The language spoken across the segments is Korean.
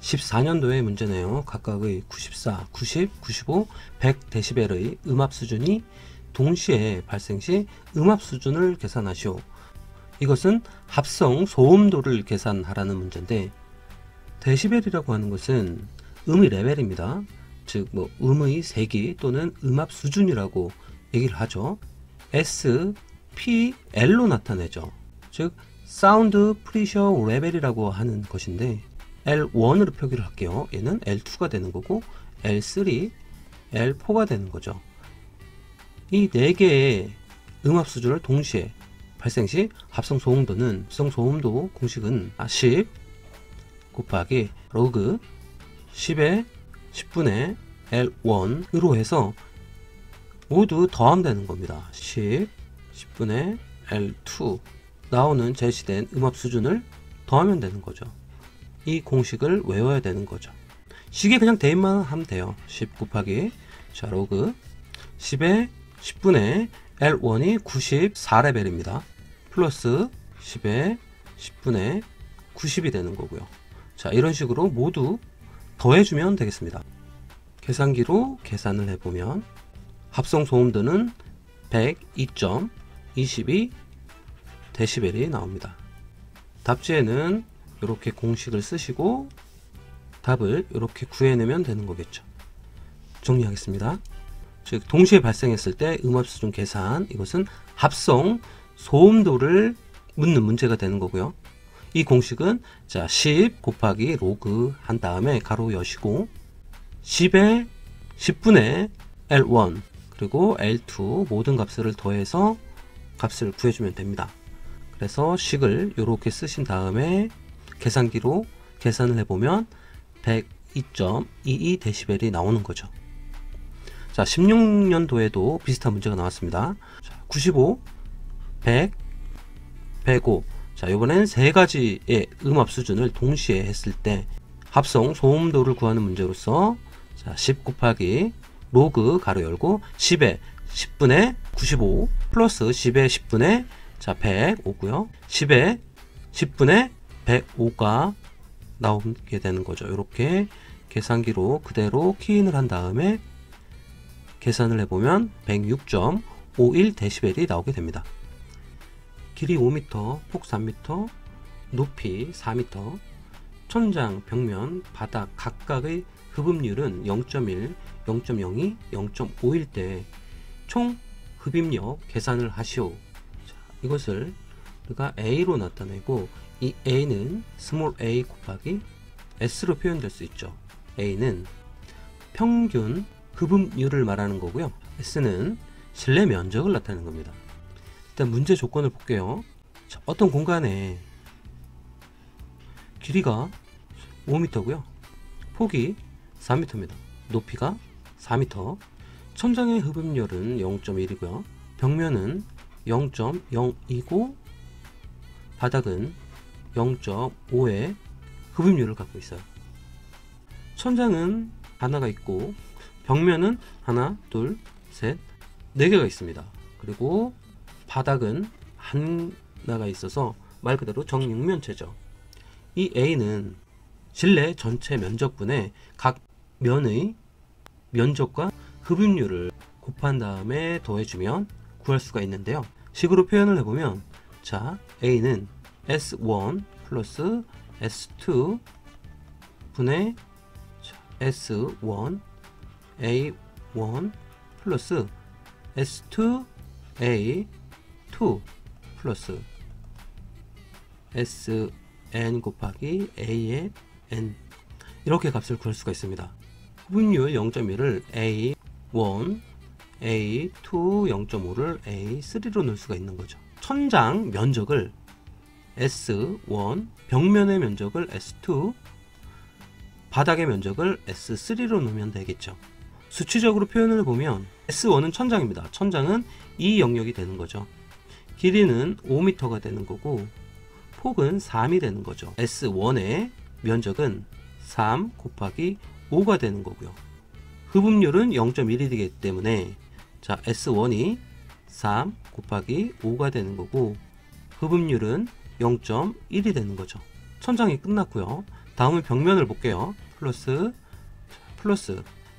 14년도의 문제네요. 각각의 94, 90, 95, 100dB의 음압 수준이 동시에 발생 시 음압 수준을 계산하시오. 이것은 합성 소음도를 계산하라는 문제인데, 데시벨이라고 하는 것은 음의 레벨입니다. 즉 음의 세기 또는 음압 수준이라고 얘기를 하죠. S, P, L로 나타내죠. 즉 사운드 프리셔 레벨이라고 하는 것인데, L1으로 표기를 할게요. 얘는 L2가 되는 거고, L3, L4가 되는 거죠. 이 4개의 음압 수준을 동시에 발생 시 합성 소음도는, 합성 소음도 공식은 10 곱하기 로그 10의 10분의 L1으로 해서 모두 더하면 되는 겁니다. 10, 10분의 L2 나오는 제시된 음압 수준을 더하면 되는 거죠. 이 공식을 외워야 되는 거죠. 식에 그냥 대입만 하면 돼요. 10 곱하기 자 로그 10의 10분의 L1이 94레벨입니다. 플러스 10의 10분의 90이 되는 거고요. 자, 이런 식으로 모두 더해주면 되겠습니다. 계산기로 계산을 해보면 합성 소음도는 102.22dB이 나옵니다. 답지에는 이렇게 공식을 쓰시고 답을 이렇게 구해내면 되는 거겠죠. 정리하겠습니다. 즉 동시에 발생했을 때 음압 수준 계산, 이것은 합성 소음도를 묻는 문제가 되는 거고요. 이 공식은 자 10 곱하기 로그 한 다음에 가로 여시고 10의 10분의 L1 그리고 L2 모든 값을 더해서 값을 구해주면 됩니다. 그래서 식을 이렇게 쓰신 다음에 계산기로 계산을 해보면 102.22dB이 나오는 거죠. 자, 16년도에도 비슷한 문제가 나왔습니다. 자, 95, 100, 105. 자, 이번엔 세 가지의 음압 수준을 동시에 했을 때 합성 소음도를 구하는 문제로서 자, 10 곱하기 로그 가로 열고 10의 10분의 95 플러스 10의 10분의 자 105고요. 10의 10분의 105가 나오게 되는 거죠. 이렇게 계산기로 그대로 키인을 한 다음에 계산을 해보면 106.51dB이 나오게 됩니다. 길이 5m, 폭 3m, 높이 4m, 천장, 벽면, 바닥 각각의 흡입률은 0.1, 0.02, 0.5일 때 총 흡입력 계산을 하시오. 자, 이것을 우리가 A로 나타내고 이 A는 스몰 a 곱하기 S로 표현될 수 있죠. A는 평균 흡입률을 말하는 거고요. S는 실내 면적을 나타내는 겁니다. 일단 문제 조건을 볼게요. 자, 어떤 공간에 길이가 5m고요. 폭이 4m입니다. 높이가 4m. 천장의 흡입률은 0.1이고요. 벽면은 0.0이고 바닥은 0.5의 흡입률을 갖고 있어요. 천장은 하나가 있고 벽면은 하나, 둘, 셋, 4개가 있습니다. 그리고 바닥은 하나가 있어서 말 그대로 정육면체죠. 이 A는 실내 전체 면적분의 각 면의 면적과 흡입률을 곱한 다음에 더해주면 구할 수가 있는데요. 식으로 표현을 해보면 자 A는 S1 플러스 S2 분의 S1 A1 플러스 S2 A2 플러스 SN 곱하기 A의 N, 이렇게 값을 구할 수가 있습니다. 흡입률 0.1을 A1, A2 0.5를 A3로 넣을 수가 있는 거죠. 천장 면적을 S1, 벽면의 면적을 S2, 바닥의 면적을 S3로 넣으면 되겠죠. 수치적으로 표현을 해보면 S1은 천장입니다. 천장은 이 영역이 되는 거죠. 길이는 5m가 되는 거고 폭은 3이 되는 거죠. S1의 면적은 3 곱하기 5가 되는 거고요. 흡입률은 0.1이 되기 때문에 자 S1이 3 곱하기 5가 되는 거고 흡입률은 0.1이 되는 거죠. 천장이 끝났고요. 다음은 벽면을 볼게요. 플러스.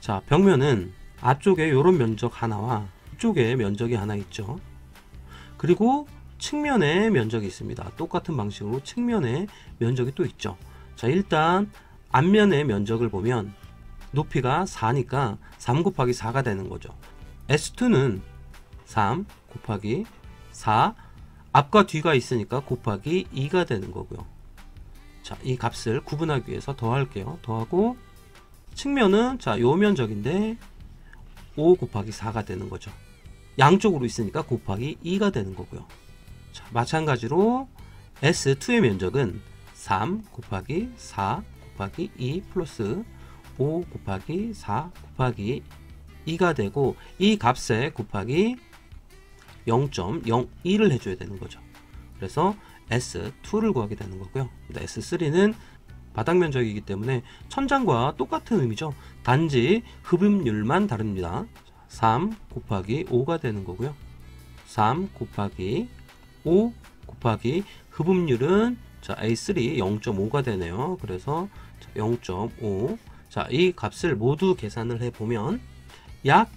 자, 벽면은 앞쪽에 이런 면적 하나와 이쪽에 면적이 하나 있죠. 그리고 측면에 면적이 있습니다. 똑같은 방식으로 측면에 면적이 또 있죠. 자, 일단 앞면의 면적을 보면 높이가 4니까 3 곱하기 4가 되는 거죠. S2는 3 곱하기 4, 앞과 뒤가 있으니까 곱하기 2가 되는 거고요. 자, 이 값을 구분하기 위해서 더할게요. 더하고 측면은 자, 요 면적인데 5 곱하기 4가 되는 거죠. 양쪽으로 있으니까 곱하기 2가 되는 거고요. 자, 마찬가지로 S2의 면적은 3 곱하기 4 곱하기 2 플러스 5 곱하기 4 곱하기 2가 되고, 이 값에 곱하기 0.02를 해줘야 되는 거죠. 그래서 S2를 구하게 되는 거고요. S3는 바닥 면적이기 때문에 천장과 똑같은 의미죠. 단지 흡입률만 다릅니다. 3 곱하기 5가 되는 거고요. 3 곱하기 5 곱하기 흡입률은 자, A3 0.5가 되네요. 그래서 0.5. 자, 이 값을 모두 계산을 해보면 약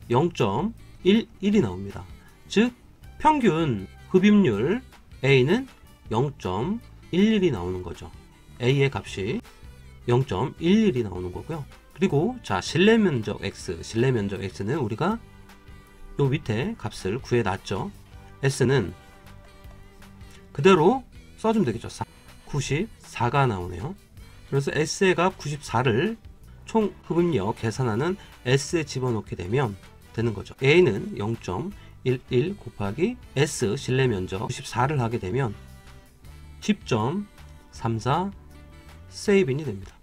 0.11이 나옵니다. 즉 평균 흡입률 A는 0.11이 나오는 거죠. A의 값이 0.11이 나오는 거고요. 그리고 자, 실내 면적 X는 우리가 요 밑에 값을 구해놨죠. S는 그대로 써주면 되겠죠. 94가 나오네요. 그래서 S의 값 94를 총 흡입력 계산하는 S에 집어넣게 되면 되는 거죠. A는 0.11 곱하기 S 실내 면적 94를 하게 되면 10.34 세이빈이 됩니다.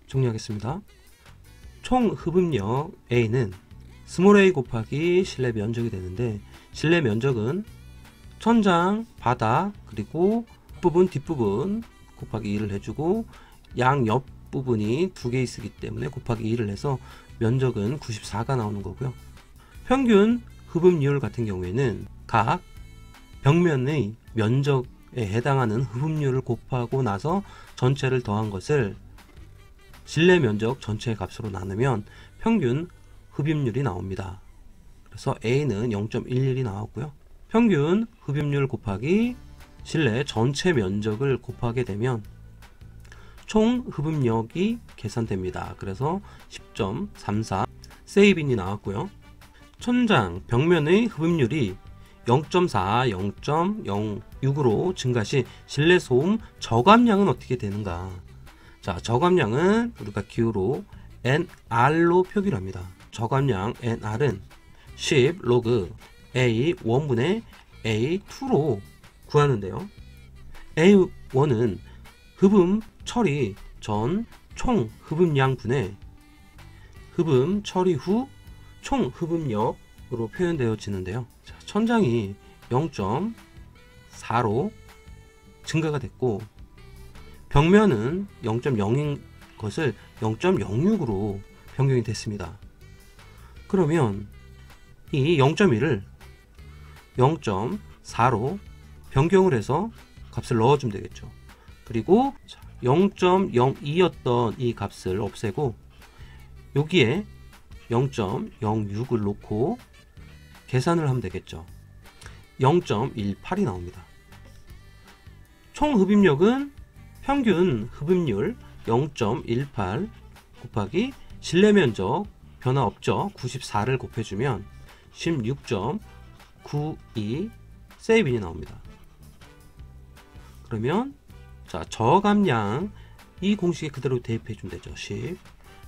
정리하겠습니다. 총 흡입력 A는 스몰 a 곱하기 실내 면적이 되는데, 실내 면적은 천장, 바닥, 그리고 앞부분, 뒷부분 곱하기 2를 해주고, 양옆 부분이 두 개 있기 때문에 곱하기 2를 해서 면적은 94가 나오는 거고요. 평균 흡입률 같은 경우에는 각 벽면의 면적에 해당하는 흡입률을 곱하고 나서 전체를 더한 것을 실내 면적 전체의 값으로 나누면 평균 흡입률이 나옵니다. 그래서 A는 0.11이 나왔고요. 평균 흡입률 곱하기 실내 전체 면적을 곱하게 되면 총 흡입력이 계산됩니다. 그래서 10.34 세이빈이 나왔고요. 천장 벽면의 흡입률이 0.4, 0.06으로 증가 시 실내 소음 저감량은 어떻게 되는가? 자, 저감량은 우리가 기호로 NR로 표기를 합니다. 저감량 NR은 10 로그 A1분의 A2로 구하는데요. A1은 흡음 처리 전 총 흡음량분의 흡음 처리 후 총 흡음력으로 표현되어지는데요. 자, 천장이 0.4로 증가가 됐고, 벽면은 0.0인 것을 0.06으로 변경이 됐습니다. 그러면 이 0.1을 0.4로 변경을 해서 값을 넣어주면 되겠죠. 그리고 0.02였던 이 값을 없애고 여기에 0.06을 놓고 계산을 하면 되겠죠. 0.18이 나옵니다. 총 흡입력은 평균 흡입률 0.18 곱하기 실내 면적 변화 없죠. 94를 곱해주면 16.92 세이빈이 나옵니다. 그러면 자, 저감량 이 공식에 그대로 대입해 주면 되죠. 10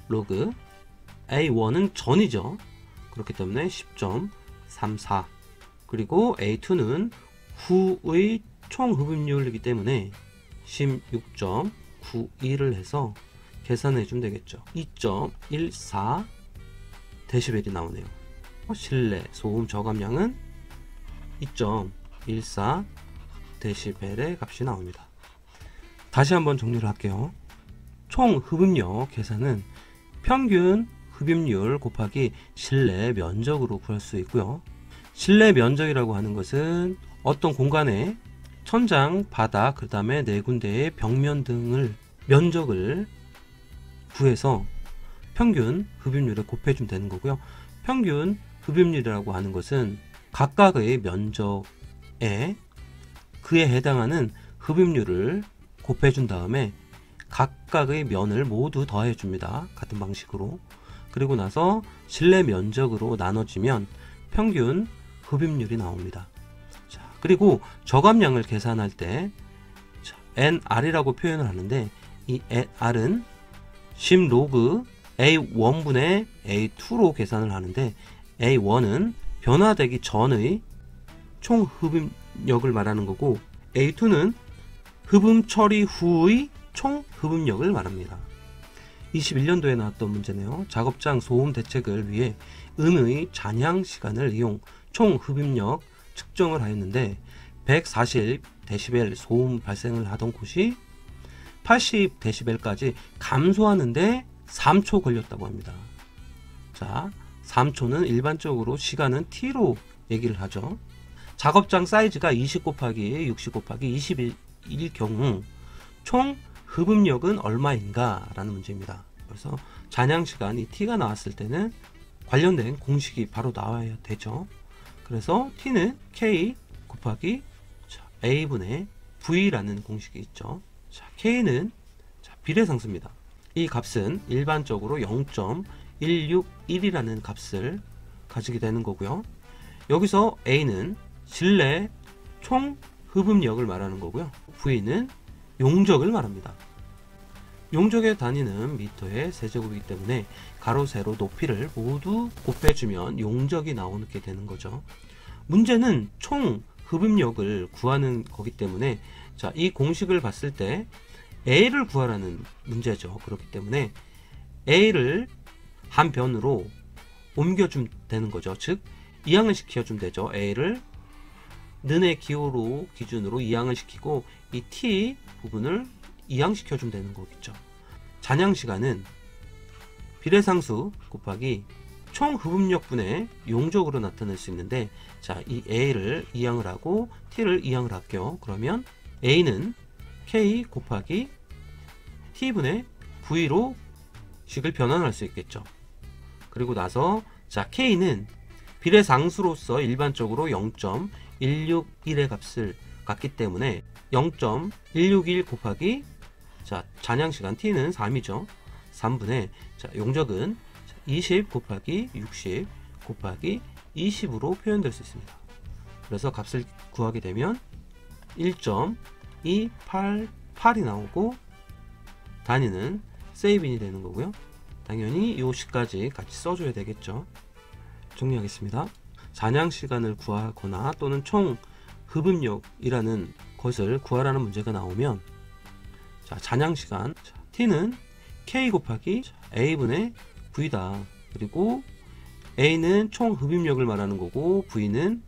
로그 A1은 전이죠. 그렇기 때문에 10.34, 그리고 A2는 후의 총 흡입률이기 때문에 16.92를 해서 계산해 주면 되겠죠. 2.14 데시벨이 나오네요. 실내 소음 저감량은 2.14 데시벨의 값이 나옵니다. 다시 한번 정리를 할게요. 총 흡입력 계산은 평균 흡입률 곱하기 실내 면적으로 구할 수 있고요. 실내 면적이라고 하는 것은 어떤 공간에 천장, 바닥, 그 다음에 네 군데의 벽면 등을 면적을 구해서 평균 흡입률에 곱해주면 되는 거고요. 평균 흡입률이라고 하는 것은 각각의 면적에 그에 해당하는 흡입률을 곱해준 다음에 각각의 면을 모두 더해 줍니다. 같은 방식으로. 그리고 나서 실내 면적으로 나눠지면 평균 흡입률이 나옵니다. 자, 그리고 저감량을 계산할 때 NR이라고 표현을 하는데, 이 NR은 10 로그 A1분의 A2로 계산을 하는데, A1은 변화되기 전의 총 흡입력을 말하는 거고, A2는 흡음 처리 후의 총 흡입력을 말합니다. 21년도에 나왔던 문제네요. 작업장 소음 대책을 위해 은의 잔향 시간을 이용 총 흡입력 측정을 하였는데 140dB 소음 발생을 하던 곳이 80dB까지 감소하는데 3초 걸렸다고 합니다. 자, 3초는 일반적으로 시간은 T로 얘기를 하죠. 작업장 사이즈가 20 곱하기 60 곱하기 20일 경우 총 흡입력은 얼마인가 라는 문제입니다. 그래서 잔향시간 이 T가 나왔을 때는 관련된 공식이 바로 나와야 되죠. 그래서 T는 K 곱하기 A분의 V라는 공식이 있죠. 자, K는 비례상수입니다. 이 값은 일반적으로 0.161이라는 값을 가지게 되는 거고요. 여기서 A는 실내 총 흡입력을 말하는 거고요. V는 용적을 말합니다. 용적의 단위는 미터의 세제곱이기 때문에 가로 세로 높이를 모두 곱해주면 용적이 나오게 되는 거죠. 문제는 총 흡입력을 구하는 거기 때문에 자, 이 공식을 봤을 때 A를 구하라는 문제죠. 그렇기 때문에 A를 한 변으로 옮겨주면 되는 거죠. 즉 이항을 시켜주면 되죠. A를 는의 기호로 기준으로 이항을 시키고 이 T 부분을 이항시켜주면 되는 거겠죠. 잔향시간은 비례상수 곱하기 총 흡입력분의 용적으로 나타낼 수 있는데, 자, 이 A를 이항을 하고 T를 이항을 할게요. 그러면 A는 K 곱하기 T분의 V로 식을 변환할 수 있겠죠. 그리고 나서 자, K는 비례상수로서 일반적으로 0.161의 값을 갖기 때문에 0.161 곱하기 자, 잔향시간 T는 3이죠. 3분의 자, 용적은 20 곱하기 60 곱하기 20으로 표현될 수 있습니다. 그래서 값을 구하게 되면 1.288이 나오고 단위는 세이빈이 되는 거고요. 당연히 이 식까지 같이 써줘야 되겠죠. 정리하겠습니다. 잔향시간을 구하거나 또는 총 흡입력이라는 것을 구하라는 문제가 나오면 자, 잔향시간 T는 K 곱하기 A분의 V다. 그리고 A는 총 흡입력을 말하는 거고 V는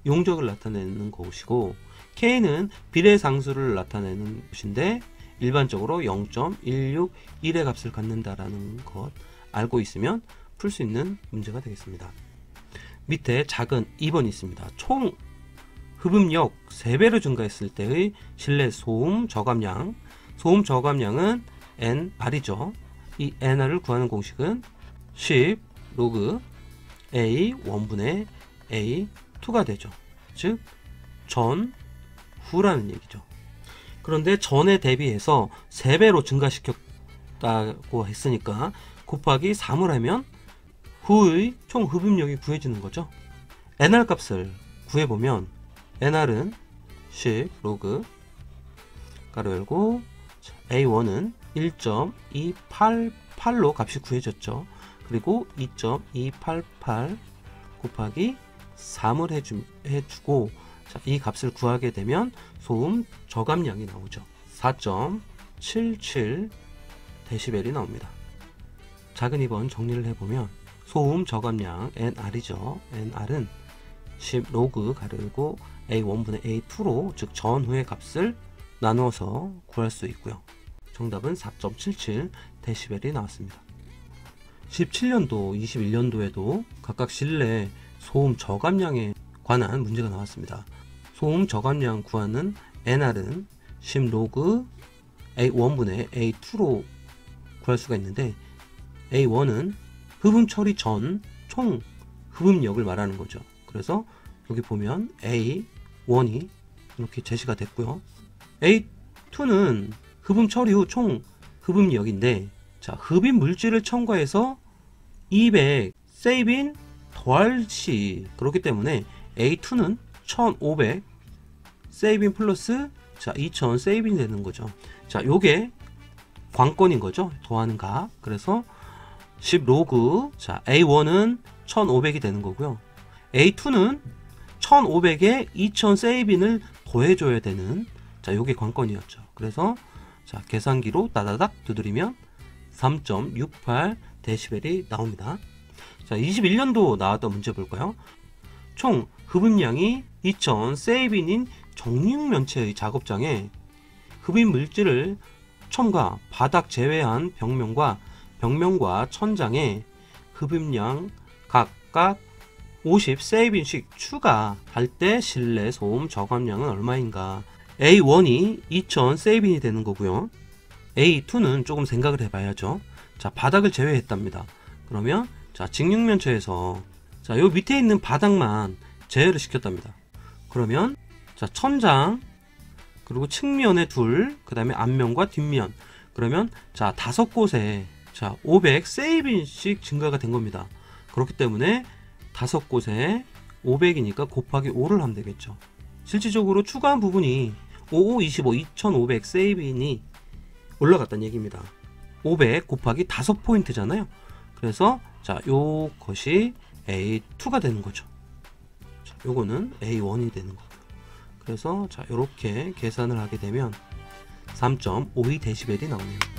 용적을 나타내는 것이고 K는 비례상수를 나타내는 것인데 일반적으로 0.161의 값을 갖는다라는 것 알고 있으면 풀 수 있는 문제가 되겠습니다. 밑에 작은 2번이 있습니다. 총 흡입력 3배로 증가했을 때의 실내 소음 저감량. 소음 저감량은 NR이죠. 이 NR을 구하는 공식은 10 로그 A1분의 A2가 되죠. 즉 전후라는 얘기죠. 그런데 전에 대비해서 3배로 증가시켰다고 했으니까 곱하기 3을 하면 후의 총 흡입력이 구해지는 거죠. NR 값을 구해보면 NR은 10 로그 가로 열고 A1은 1.288로 값이 구해졌죠. 그리고 2.288 곱하기 3을 해주고 자, 이 값을 구하게 되면 소음 저감량이 나오죠. 4.77dB이 나옵니다. 작은 2번 정리를 해보면 소음 저감량 NR이죠. NR은 10 로그 가로 열고 A1분의 A2로 즉 전후의 값을 나누어서 구할 수 있고요. 정답은 4.77dB이 나왔습니다. 17년도, 21년도에도 각각 실내 소음 저감량에 관한 문제가 나왔습니다. 소음 저감량 구하는 NR은 10 로그 A1분의 A2로 구할 수가 있는데, A1은 흡음 처리 전 총 흡음력을 말하는 거죠. 그래서 여기 보면 A1이 이렇게 제시가 됐고요. A2는 흡음 처리 후 총 흡음력인데, 자, 흡입 물질을 첨가해서 200 세이빈 더할 시, 그렇기 때문에 A2는 1500 세이빈 플러스, 자, 2000 세이빈이 되는 거죠. 자, 요게 관건인 거죠. 더하는 값. 그래서 10 로그, 자, A1은 1500이 되는 거고요. A2는 1500에 2000 세이빈을 더해줘야 되는, 자, 요게 관건이었죠. 그래서 자, 계산기로 따다닥 두드리면 3.68 데시벨이 나옵니다. 자, 21년도 나왔던 문제 볼까요? 총 흡입량이 2000 세이빈인 정육면체의 작업장에 흡입 물질을 첨가, 바닥 제외한 벽면과 천장에 흡입량 각각 50 세이빈씩 추가할 때 실내 소음 저감량은 얼마인가? A1이 2000 세이빈이 되는 거고요. A2는 조금 생각을 해봐야죠. 자, 바닥을 제외했답니다. 그러면 자, 직육면체에서 자, 요 밑에 있는 바닥만 제외를 시켰답니다. 그러면 자, 천장 그리고 측면에 둘, 그 다음에 앞면과 뒷면, 그러면 자, 5곳에 자, 500 세이빈씩 증가가 된 겁니다. 그렇기 때문에 5곳에 500이니까 곱하기 5를 하면 되겠죠. 실질적으로 추가한 부분이 5525 2500 세이빈이 올라갔다는 얘기입니다. 500 곱하기 5포인트잖아요. 그래서 자, 요것이 A2가 되는 거죠. 자, 요거는 A1이 되는 거고요. 그래서 자, 요렇게 계산을 하게 되면 3.52 데시벨이 나오네요.